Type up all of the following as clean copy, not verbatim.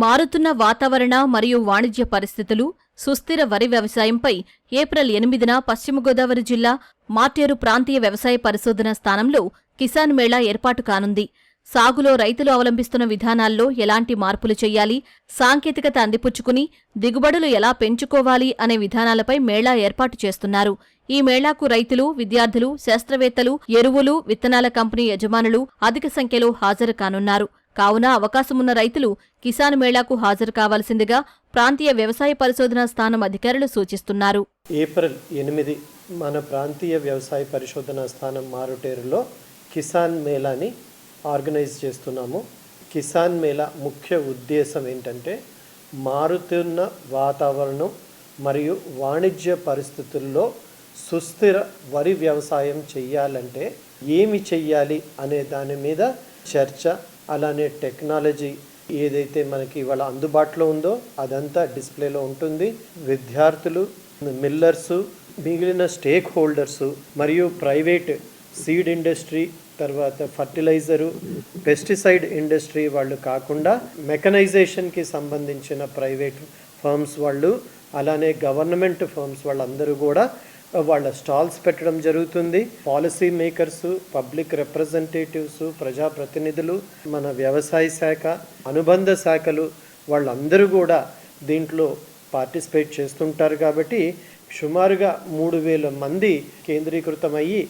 మారుతున్న వాతావరణ మరియు వాణిజ్య పరిస్థితులు, సుస్థిర వరి వ్యవసాయంపై ఏప్రిల్ 8న పశ్చిమ గోదావరి జిల్లా మార్టేరు ప్రాంతీయ వ్యవసాయ పరిశోధనా స్థానంలో కిసాన్ మేళా ఏర్పాటు కానుంది. సాగులో రైతులు అవలంబిస్తున్న విధానాల్లో ఎలాంటి మార్పులు చెయ్యాలి, సాంకేతికత అందిపుచ్చుకుని దిగుబడులు ఎలా పెంచుకోవాలి అనే విధానాలపై మేళా ఏర్పాటు చేస్తున్నారు. ఈ మేళాకు రైతులు, విద్యార్థులు, శాస్త్రవేత్తలు, ఎరువులు, విత్తనాల కంపెనీ యజమానులు అధిక సంఖ్యలో హాజరు కానున్నారు. కావున అవకాశమున్న రైతులు కిసాన్ మేళాకు హాజరు కావాల్సిందిగా ప్రాంతీయ వ్యవసాయ పరిశోధనా స్థానం అధికారులు సూచిస్తున్నారు. ఏప్రిల్ 8 మన ప్రాంతీయ వ్యవసాయ పరిశోధనా స్థానం మారుటేరులో కిసాన్ మేళాని ఆర్గనైజ్ చేస్తున్నాము. కిసాన్ మేళా ముఖ్య ఉద్దేశం ఏంటంటే మారుతున్న వాతావరణం మరియు వాణిజ్య పరిస్థితుల్లో సుస్థిర వరి వ్యవసాయం చెయ్యాలంటే ఏమి చెయ్యాలి అనే దాని మీద చర్చ, అలానే టెక్నాలజీ ఏదైతే మనకి ఇవాళ అందుబాటులో ఉందో అదంతా డిస్ప్లేలో ఉంటుంది. విద్యార్థులు, మిల్లర్సు, మిగిలిన స్టేక్ హోల్డర్సు మరియు ప్రైవేట్ సీడ్ ఇండస్ట్రీ, తర్వాత ఫర్టిలైజరు, పెస్టిసైడ్ ఇండస్ట్రీ వాళ్ళు కాకుండా మెకనైజేషన్కి సంబంధించిన ప్రైవేట్ ఫర్మ్స్ వాళ్ళు, అలానే గవర్నమెంట్ ఫర్మ్స్ వాళ్ళందరూ కూడా వాళ్ళ స్టాల్స్ పెట్టడం జరుగుతుంది. పాలసీ మేకర్స్, పబ్లిక్ రిప్రజెంటేటివ్స్, ప్రజాప్రతినిధులు, మన వ్యవసాయ శాఖ, అనుబంధ శాఖలు వాళ్ళందరూ కూడా దీంట్లో పార్టిసిపేట్ చేస్తుంటారు. కాబట్టి సుమారుగా 3000 మంది కేంద్రీకృతమయ్యి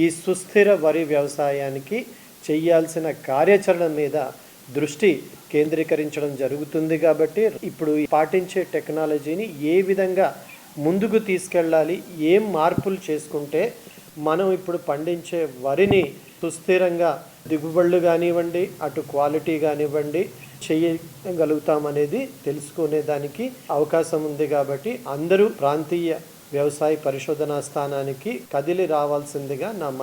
ఈ సుస్థిర వరి వ్యవసాయానికి చేయాల్సిన కార్యాచరణ మీద దృష్టి కేంద్రీకరించడం జరుగుతుంది. కాబట్టి ఇప్పుడు పాటించే టెక్నాలజీని ఏ విధంగా ముందుకు తీసుకెళ్ళాలి, ఏం మార్పులు చేసుకుంటే మనం ఇప్పుడు పండించే వరిని సుస్థిరంగా దిగుబడులు కానివ్వండి, అటు క్వాలిటీ కానివ్వండి చేయగలుగుతామనేది తెలుసుకునే దానికి అవకాశం ఉంది. కాబట్టి అందరూ ప్రాంతీయ వ్యవసాయ పరిశోధనా స్థానానికి కదిలి రావాల్సిందిగా నా